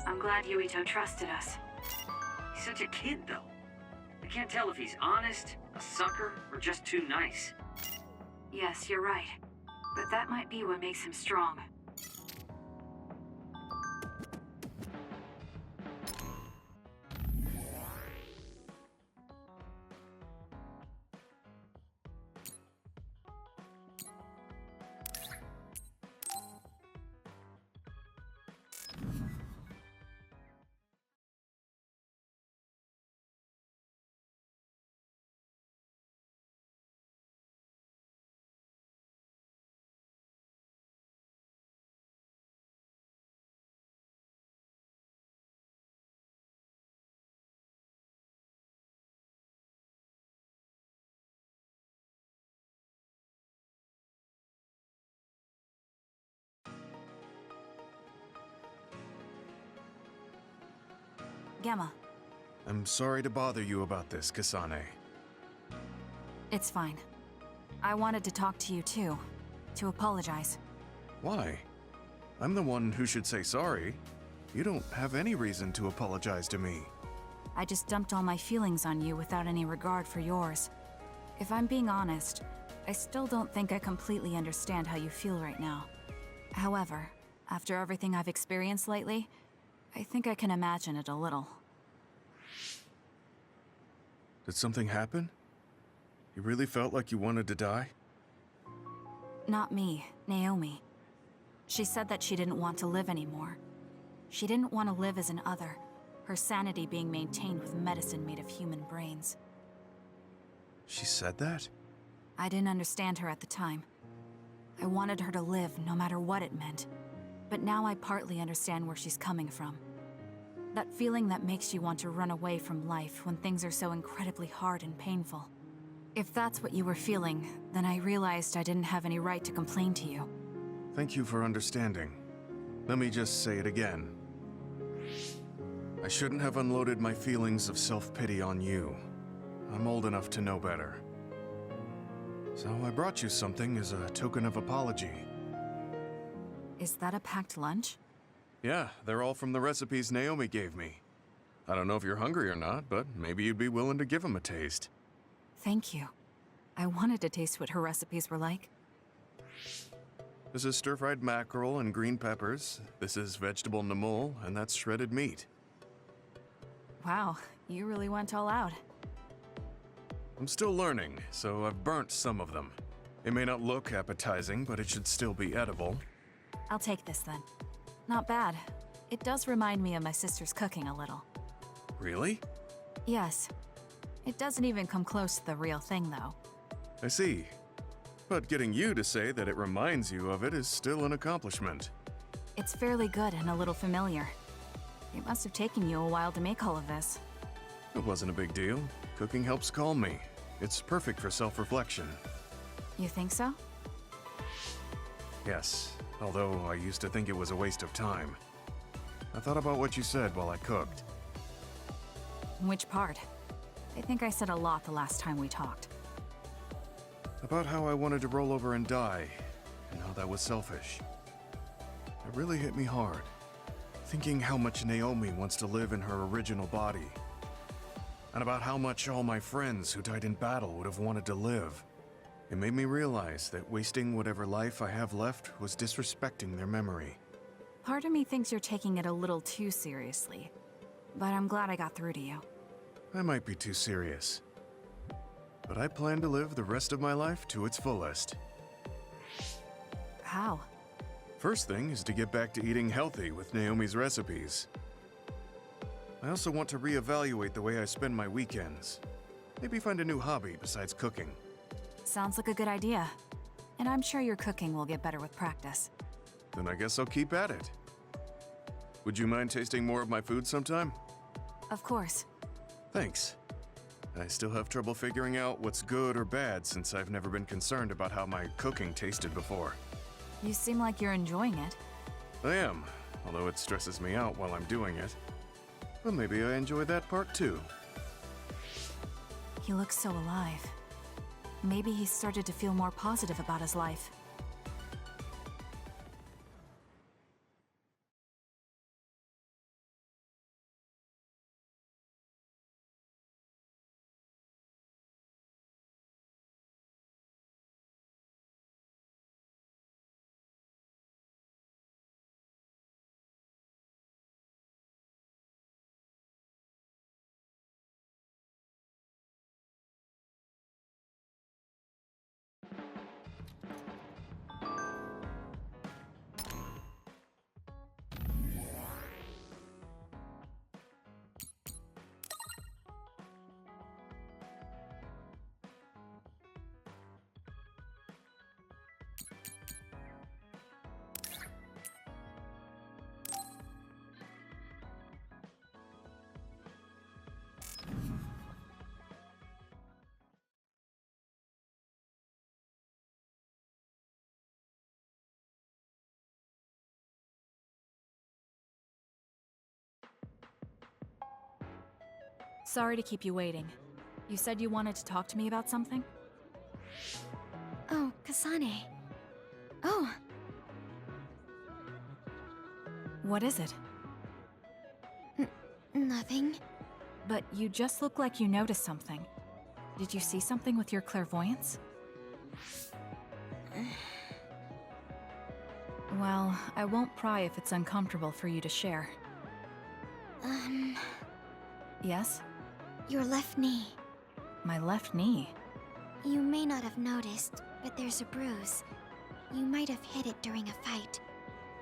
I'm glad Yuito trusted us. He's such a kid, though. I can't tell if he's honest, a sucker, or just too nice. Yes, you're right. But that might be what makes him strong. Gamma. I'm sorry to bother you about this, Kasane. It's fine. I wanted to talk to you too, to apologize. Why? I'm the one who should say sorry. You don't have any reason to apologize to me. I just dumped all my feelings on you without any regard for yours. If I'm being honest, I still don't think I completely understand how you feel right now. However, after everything I've experienced lately, I think I can imagine it a little. Did something happen? You really felt like you wanted to die? Not me, Naomi. She said that she didn't want to live anymore. She didn't want to live as an other, her sanity being maintained with medicine made of human brains. She said that? I didn't understand her at the time. I wanted her to live no matter what it meant. But now I partly understand where she's coming from. That feeling that makes you want to run away from life when things are so incredibly hard and painful. If that's what you were feeling, then I realized I didn't have any right to complain to you. Thank you for understanding. Let me just say it again. I shouldn't have unloaded my feelings of self-pity on you. I'm old enough to know better. So I brought you something as a token of apology. Is that a packed lunch? Yeah, they're all from the recipes Naomi gave me. I don't know if you're hungry or not, but maybe you'd be willing to give them a taste. Thank you. I wanted to taste what her recipes were like. This is stir-fried mackerel and green peppers. This is vegetable namul, and that's shredded meat. Wow, you really went all out. I'm still learning, so I've burnt some of them. It may not look appetizing, but it should still be edible. I'll take this then. Not bad. It does remind me of my sister's cooking a little. Really? Yes. It doesn't even come close to the real thing, though. I see. But getting you to say that it reminds you of it is still an accomplishment. It's fairly good and a little familiar. It must have taken you a while to make all of this. It wasn't a big deal. Cooking helps calm me. It's perfect for self-reflection. You think so? Yes, although I used to think it was a waste of time. I thought about what you said while I cooked. Which part? I think I said a lot the last time we talked. About how I wanted to roll over and die, and how that was selfish. It really hit me hard, thinking how much Naomi wants to live in her original body. And about how much all my friends who died in battle would have wanted to live. It made me realize that wasting whatever life I have left was disrespecting their memory. Part of me thinks you're taking it a little too seriously, but I'm glad I got through to you. I might be too serious, but I plan to live the rest of my life to its fullest. How? First thing is to get back to eating healthy with Naomi's recipes. I also want to reevaluate the way I spend my weekends. Maybe find a new hobby besides cooking. Sounds like a good idea. And I'm sure your cooking will get better with practice. Then I guess I'll keep at it. Would you mind tasting more of my food sometime? Of course. Thanks. I still have trouble figuring out what's good or bad since I've never been concerned about how my cooking tasted before. You seem like you're enjoying it. I am, although it stresses me out while I'm doing it. But maybe I enjoy that part too. He looks so alive. Maybe he's started to feel more positive about his life. Sorry to keep you waiting. You said you wanted to talk to me about something? Oh, Kasane. Oh, What is it? nothing. But you just look like you noticed something. Did you see something with your clairvoyance? Well, I won't pry if it's uncomfortable for you to share. Yes? Your left knee. My left knee? You may not have noticed, but there's a bruise. You might have hit it during a fight.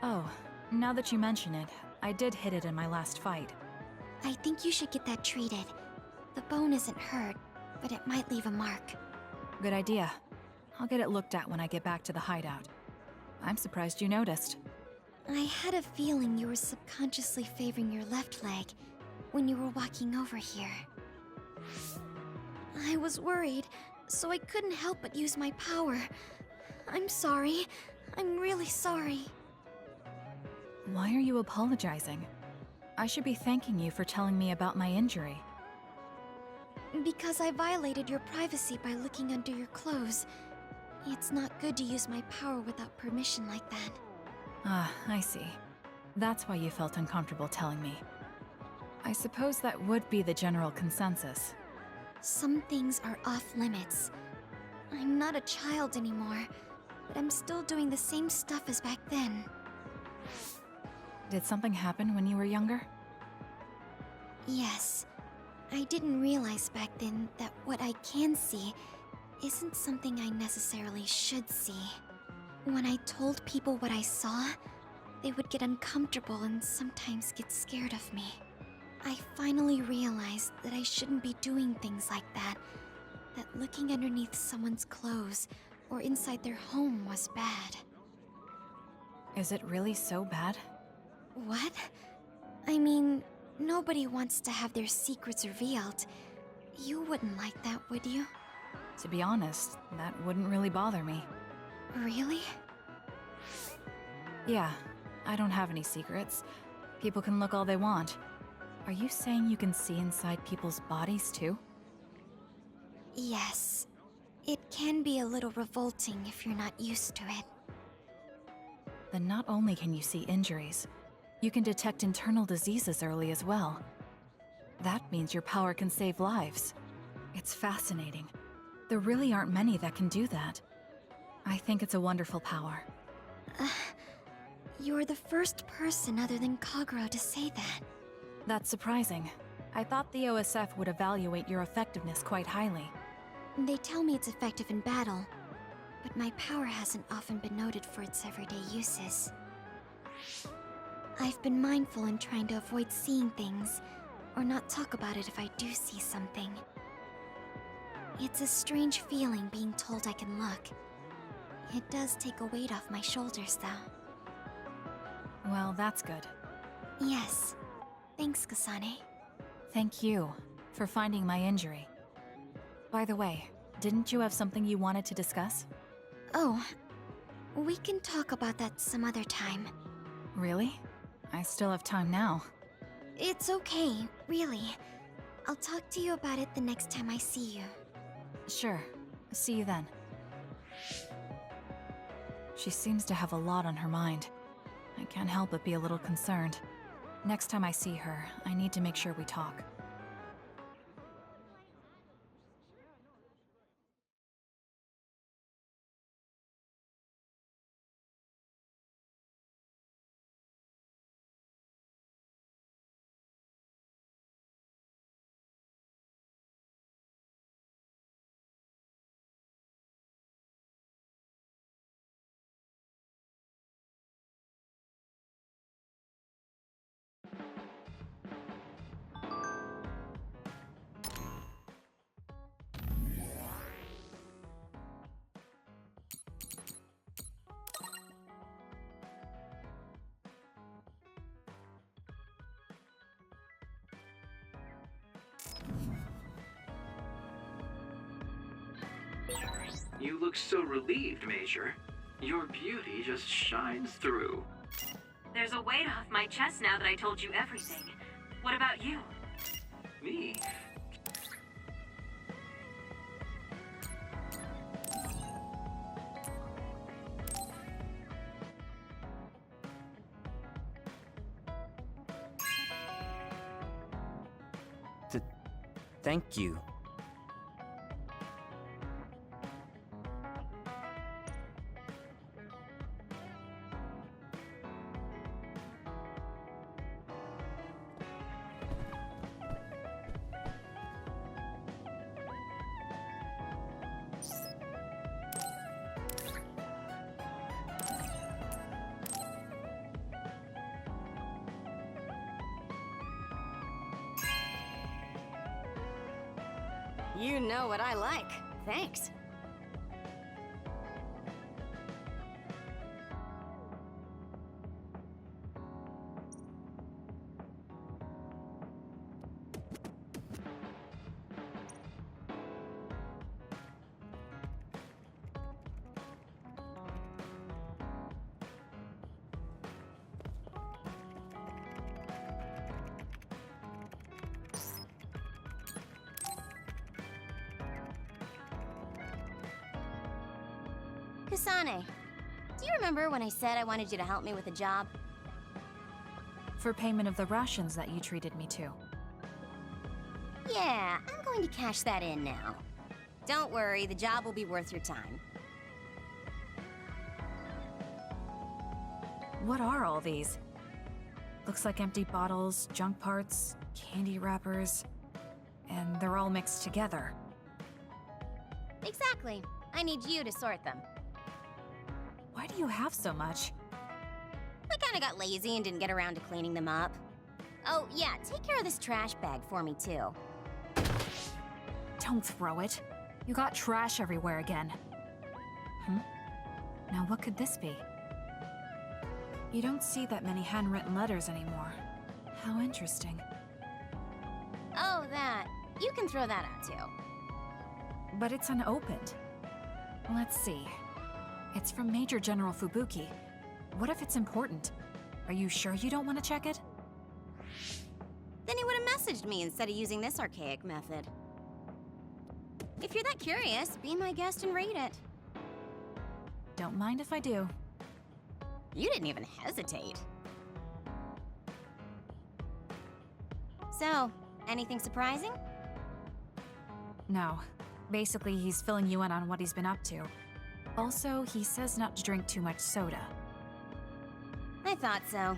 Oh, now that you mention it, I did hit it in my last fight. I think you should get that treated. The bone isn't hurt, but it might leave a mark. Good idea. I'll get it looked at when I get back to the hideout. I'm surprised you noticed. I had a feeling you were subconsciously favoring your left leg when you were walking over here. I was worried, so I couldn't help but use my power. I'm sorry. I'm really sorry. Why are you apologizing? I should be thanking you for telling me about my injury. Because I violated your privacy by looking under your clothes. It's not good to use my power without permission like that. Ah, I see. That's why you felt uncomfortable telling me. I suppose that would be the general consensus. Some things are off limits. I'm not a child anymore, but I'm still doing the same stuff as back then. Did something happen when you were younger? Yes. I didn't realize back then that what I can see isn't something I necessarily should see. When I told people what I saw, they would get uncomfortable and sometimes get scared of me. I finally realized that I shouldn't be doing things like that, that looking underneath someone's clothes or inside their home was bad. Is it really so bad? What? I mean, nobody wants to have their secrets revealed. You wouldn't like that, would you? To be honest, that wouldn't really bother me. Really? Yeah, I don't have any secrets. People can look all they want. Are you saying you can see inside people's bodies too? Yes. It can be a little revolting if you're not used to it. Then not only can you see injuries, you can detect internal diseases early as well. That means your power can save lives. It's fascinating. There really aren't many that can do that. I think it's a wonderful power. You're the first person other than Kagura to say that. That's surprising. I thought the OSF would evaluate your effectiveness quite highly. They tell me it's effective in battle, but my power hasn't often been noted for its everyday uses. I've been mindful in trying to avoid seeing things, or not talk about it if I do see something. It's a strange feeling being told I can look. It does take a weight off my shoulders, though. Well, that's good. Yes. Thanks, Kasane. Thank you for finding my injury. By the way, didn't you have something you wanted to discuss? Oh, we can talk about that some other time. Really? I still have time now. It's okay, really. I'll talk to you about it the next time I see you. Sure. See you then. She seems to have a lot on her mind. I can't help but be a little concerned. Next time I see her, I need to make sure we talk. You look so relieved, Major. Your beauty just shines through. There's a weight off my chest now that I told you everything. What about you? Me? Thank you. You know what I like. Thanks. Kasane, do you remember when I said I wanted you to help me with a job? For payment of the rations that you treated me to. Yeah, I'm going to cash that in now. Don't worry, the job will be worth your time. What are all these? Looks like empty bottles, junk parts, candy wrappers, and they're all mixed together. Exactly. I need you to sort them. Why do you have so much? I kinda got lazy and didn't get around to cleaning them up. Oh, yeah, take care of this trash bag for me, too. Don't throw it. You got trash everywhere again. Now what could this be? You don't see that many handwritten letters anymore. How interesting. Oh, that. You can throw that out, too. But it's unopened. Let's see. It's from Major General Fubuki. What if it's important? Are you sure you don't want to check it? Then he would have messaged me instead of using this archaic method. If you're that curious, be my guest and read it. Don't mind if I do. You didn't even hesitate. So, anything surprising? No. Basically, he's filling you in on what he's been up to. Also, he says not to drink too much soda. I thought so.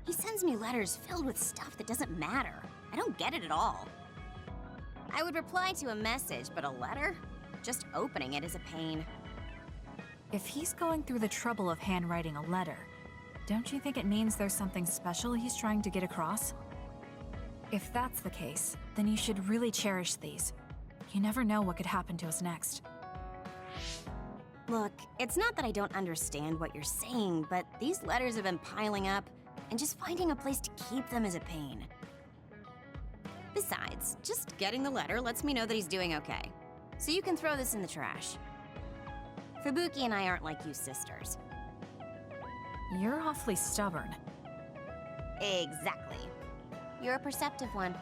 He sends me letters filled with stuff that doesn't matter. I don't get it at all. I would reply to a message, but a letter? Just opening it is a pain. If he's going through the trouble of handwriting a letter, don't you think it means there's something special he's trying to get across? If that's the case, then you should really cherish these. You never know what could happen to us next. Look, it's not that I don't understand what you're saying, but these letters have been piling up, and just finding a place to keep them is a pain. Besides, just getting the letter lets me know that he's doing okay. So you can throw this in the trash. Fubuki and I aren't like you sisters. You're awfully stubborn. Exactly. You're a perceptive one.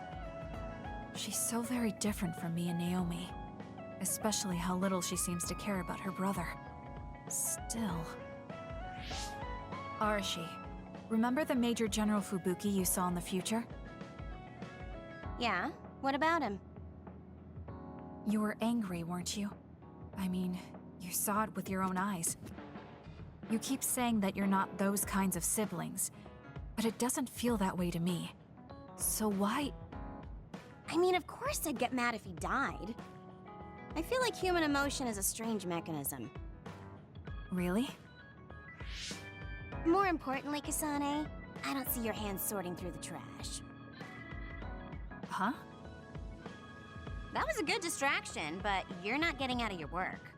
She's so very different from me and Naomi. Especially how little she seems to care about her brother. Still... Arashi, remember the Major General Fubuki you saw in the future? Yeah? What about him? You were angry, weren't you? I mean, you saw it with your own eyes. You keep saying that you're not those kinds of siblings, but it doesn't feel that way to me. So why... I mean, of course I'd get mad if he died. I feel like human emotion is a strange mechanism. Really? More importantly, Kasane, I don't see your hands sorting through the trash. Huh? That was a good distraction, but you're not getting out of your work.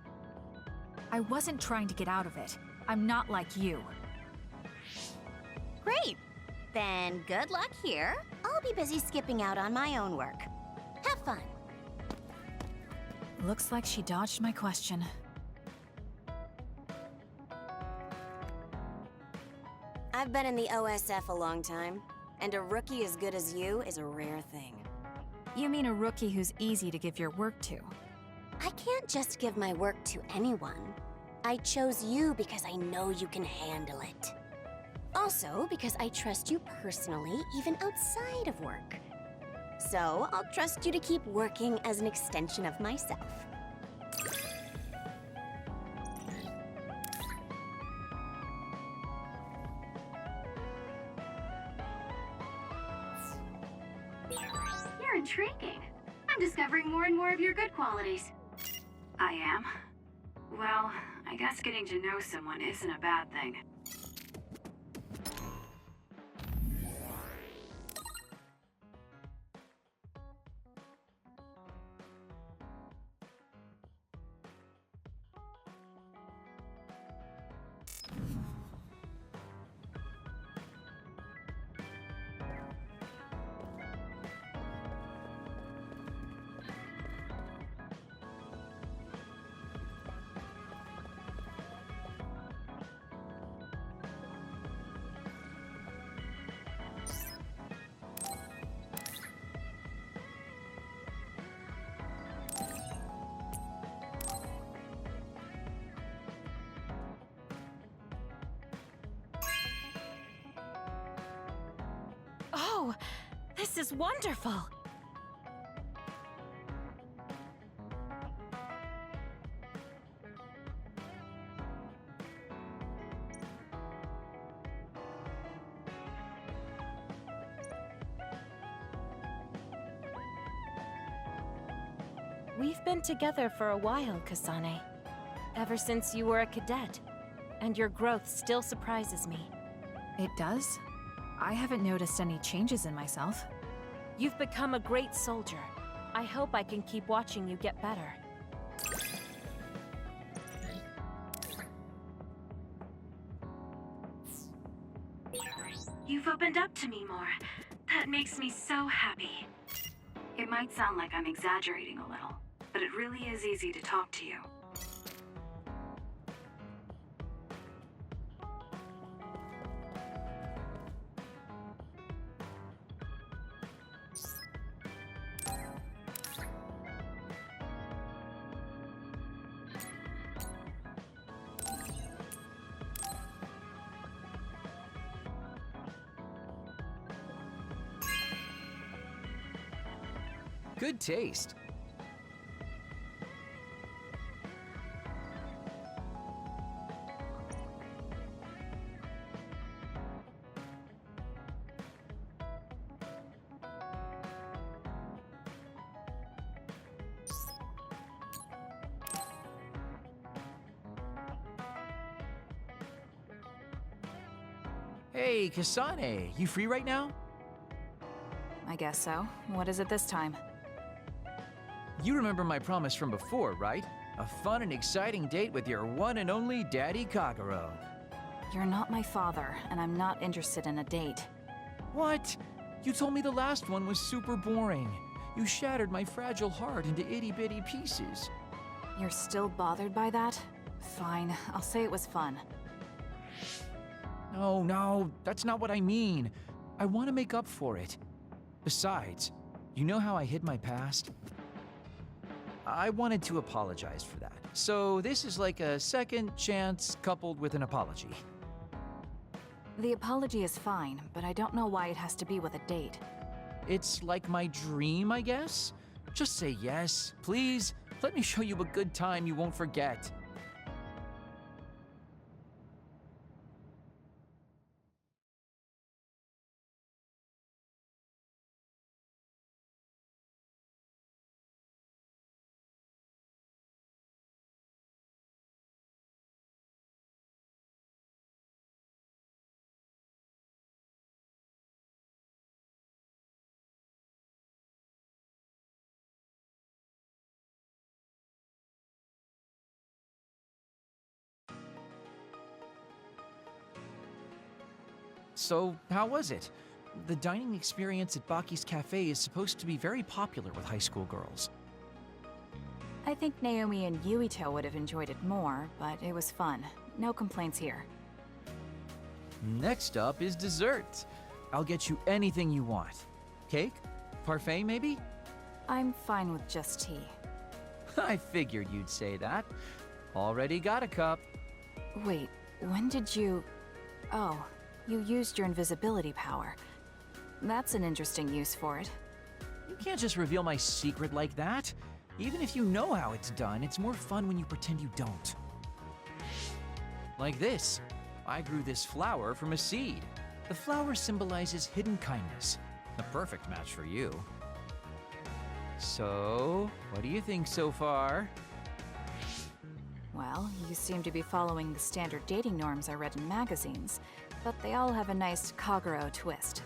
I wasn't trying to get out of it. I'm not like you. Great! Then good luck here. I'll be busy skipping out on my own work. Have fun. Looks like she dodged my question. I've been in the OSF a long time, and a rookie as good as you is a rare thing. You mean a rookie who's easy to give your work to? I can't just give my work to anyone. I chose you because I know you can handle it. Also, because I trust you personally, even outside of work. So I'll trust you to keep working as an extension of myself. You're intriguing. I'm discovering more and more of your good qualities. I am? Well, I guess getting to know someone isn't a bad thing. Oh, this is wonderful! We've been together for a while, Kasane. Ever since you were a cadet. And your growth still surprises me. It does? I haven't noticed any changes in myself. You've become a great soldier. I hope I can keep watching you get better. You've opened up to me more. That makes me so happy. It might sound like I'm exaggerating a little, but it really is easy to talk to you. Good taste. Hey, Kasane, you free right now? I guess so. What is it this time? You remember my promise from before, right? A fun and exciting date with your one and only Daddy Kagero. You're not my father, and I'm not interested in a date. What? You told me the last one was super boring. You shattered my fragile heart into itty-bitty pieces. You're still bothered by that? Fine, I'll say it was fun. No, that's not what I mean. I want to make up for it. Besides, you know how I hid my past? I wanted to apologize for that. So this is like a second chance coupled with an apology. The apology is fine, but I don't know why it has to be with a date. It's like my dream, I guess? Just say yes, please. Let me show you a good time you won't forget. So, how was it? The dining experience at Baki's Cafe is supposed to be very popular with high school girls. I think Naomi and Yuito would have enjoyed it more, but it was fun. No complaints here. Next up is dessert. I'll get you anything you want. Cake? Parfait, maybe? I'm fine with just tea. I figured you'd say that. Already got a cup. Wait, when did you... Oh, you used your invisibility power. That's an interesting use for it. You can't just reveal my secret like that. Even if you know how it's done, it's more fun when you pretend you don't. Like this. I grew this flower from a seed. The flower symbolizes hidden kindness. A perfect match for you. So, what do you think so far? Well, you seem to be following the standard dating norms I read in magazines, but they all have a nice Kagero twist.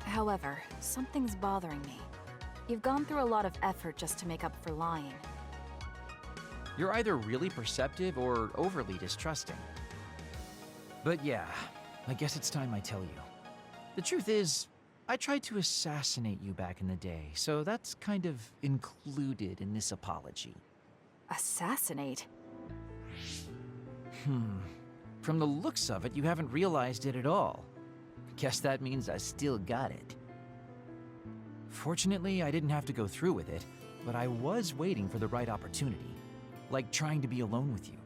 However, something's bothering me. You've gone through a lot of effort just to make up for lying. You're either really perceptive or overly distrusting. But yeah, I guess it's time I tell you. The truth is, I tried to assassinate you back in the day, so that's kind of included in this apology. Assassinate? From the looks of it, you haven't realized it at all. Guess that means I still got it. Fortunately, I didn't have to go through with it, but I was waiting for the right opportunity. Like trying to be alone with you.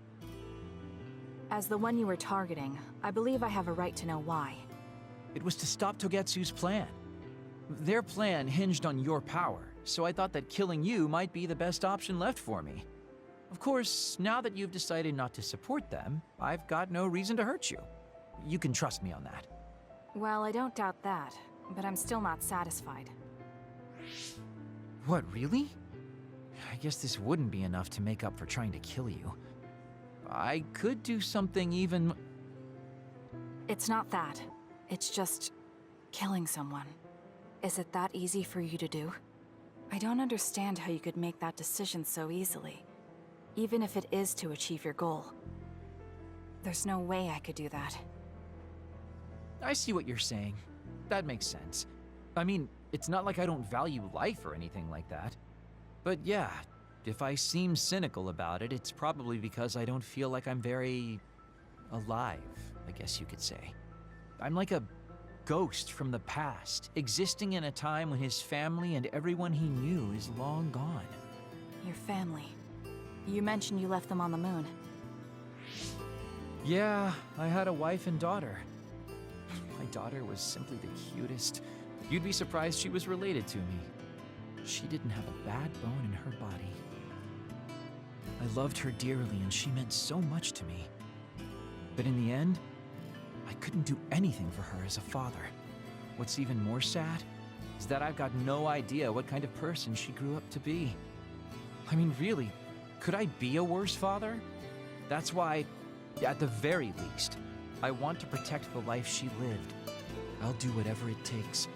As the one you were targeting, I believe I have a right to know why. It was to stop Togetsu's plan. Their plan hinged on your power, so I thought that killing you might be the best option left for me. Of course, now that you've decided not to support them, I've got no reason to hurt you. You can trust me on that. Well, I don't doubt that, but I'm still not satisfied. What, really? I guess this wouldn't be enough to make up for trying to kill you. I could do something even... It's not that. It's just... killing someone. Is it that easy for you to do? I don't understand how you could make that decision so easily. Even if it is to achieve your goal. There's no way I could do that. I see what you're saying. That makes sense. I mean, it's not like I don't value life or anything like that. But yeah, if I seem cynical about it, it's probably because I don't feel like I'm very... alive, I guess you could say. I'm like a ghost from the past, existing in a time when his family and everyone he knew is long gone. Your family. You mentioned you left them on the moon. Yeah, I had a wife and daughter. My daughter was simply the cutest. You'd be surprised she was related to me. She didn't have a bad bone in her body. I loved her dearly and she meant so much to me. But in the end, I couldn't do anything for her as a father. What's even more sad is that I've got no idea what kind of person she grew up to be. I mean, really, could I be a worse father? That's why, at the very least, I want to protect the life she lived. I'll do whatever it takes,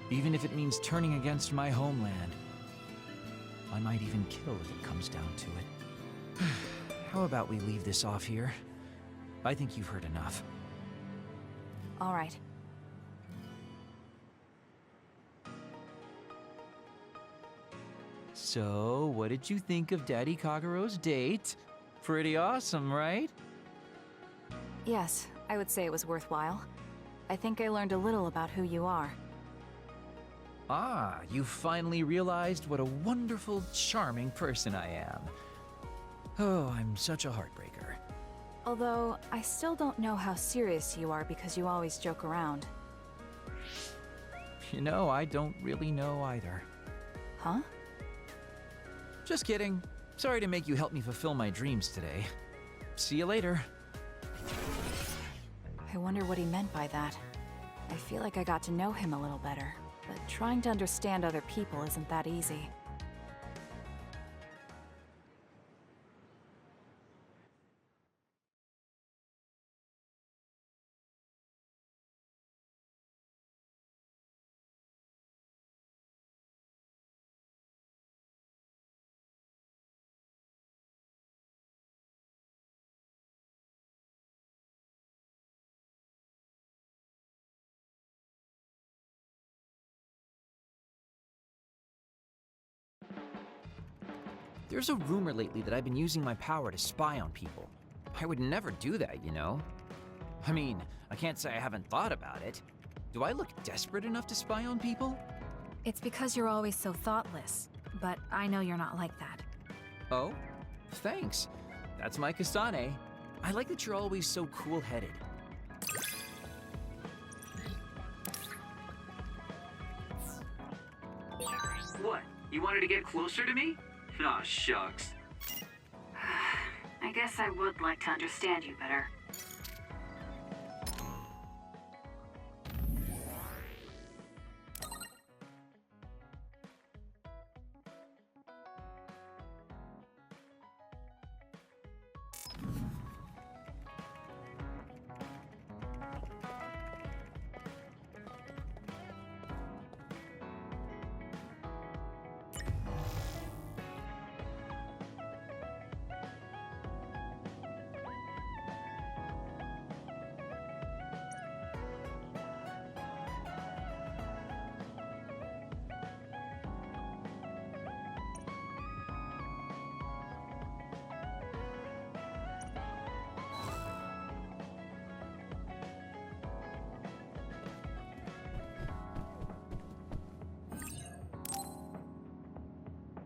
even if it means turning against my homeland. I might even kill if it comes down to it. How about we leave this off here? I think you've heard enough. All right. So, what did you think of Daddy Kagero's date? Pretty awesome, right? Yes, I would say it was worthwhile. I think I learned a little about who you are. Ah, you finally realized what a wonderful, charming person I am. Oh, I'm such a heartbreaker. Although, I still don't know how serious you are because you always joke around. You know, I don't really know either. Huh? Just kidding. Sorry to make you help me fulfill my dreams today. See you later. I wonder what he meant by that. I feel like I got to know him a little better, but trying to understand other people isn't that easy. There's a rumor lately that I've been using my power to spy on people. I would never do that, you know? I mean, I can't say I haven't thought about it. Do I look desperate enough to spy on people? It's because you're always so thoughtless, but I know you're not like that. Oh? Thanks. That's my Kasane. I like that you're always so cool-headed. You wanted to get closer to me? Aw, shucks. I guess I would like to understand you better.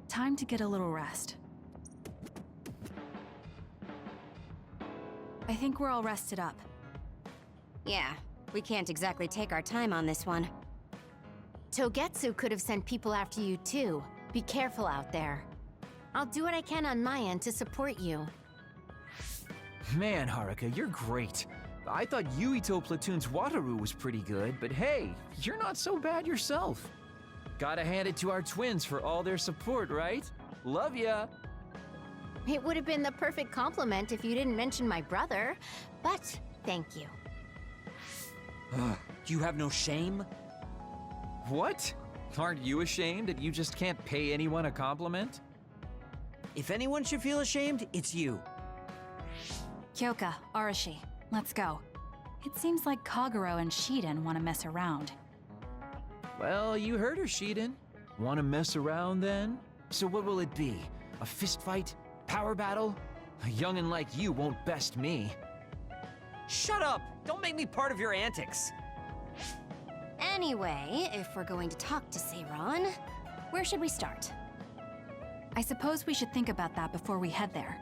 Time to get a little rest. I think we're all rested up. Yeah, we can't exactly take our time on this one. Togetsu could have sent people after you too. Be careful out there. I'll do what I can on my end to support you. Man, Haruka, you're great. I thought Yuito Platoon's Wataru was pretty good, but hey, you're not so bad yourself. Gotta hand it to our twins for all their support, right? Love ya! It would have been the perfect compliment if you didn't mention my brother, but thank you. You have no shame? What? Aren't you ashamed that you just can't pay anyone a compliment? If anyone should feel ashamed, it's you. Kyoka, Arashi, let's go. It seems like Kagero and Shiden want to mess around. Well, you heard her, Shiden. Want to mess around then? So what will it be? A fist fight? Power battle? A youngin' like you won't best me. Shut up! Don't make me part of your antics. Anyway, if we're going to talk to Seiran, where should we start? I suppose we should think about that before we head there.